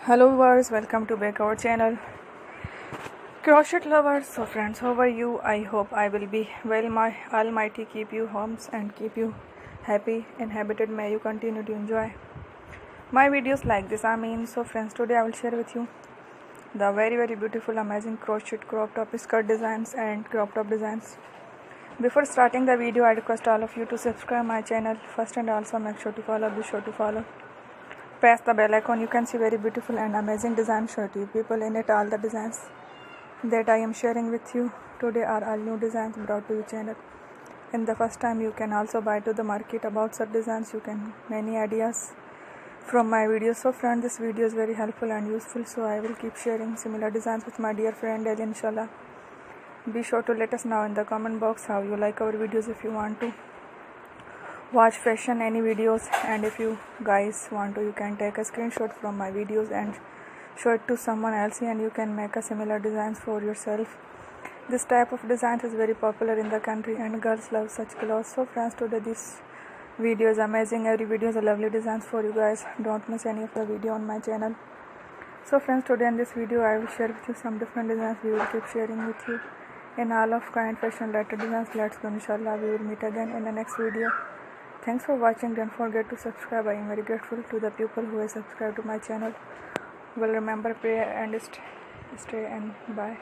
Hello viewers, welcome to back our channel. Crochet lovers, so friends, how are you? I hope I will be well. My almighty keep you homes and keep you happy and habited. May you continue to enjoy my videos like this. So friends, today I will share with you the very beautiful amazing crochet crop top skirt designs and crop top designs. Before starting the video, I request all of you to subscribe my channel first and also make sure to follow. Press the bell icon. You can see very beautiful and amazing designs show to you people in it. All the designs that I am sharing with you today are all new designs brought to your channel. And the first time you can also buy to the market about such designs. You can many ideas from my videos. So friends, this video is very helpful and useful. So I will keep sharing similar designs with my dear friend Daily, inshallah. Be sure to let us know in the comment box how you like our videos. If you want to watch fashion any videos, and if you guys want to, you can take a screenshot from my videos and show it to someone else, and you can make a similar designs for yourself. This type of designs is very popular in the country and girls love such clothes. So friends, today this video is amazing. Every video is a lovely designs for you guys. Don't miss any of the video on my channel. So friends, today in this video I will share with you some different designs. We will keep sharing with you in all of kind fashion related designs. Let's go, inshallah. We will meet again in the next video. Thanks for watching. Don't forget to subscribe. I am very grateful to the people who have subscribed to my channel. Well, remember, pray and stay and bye.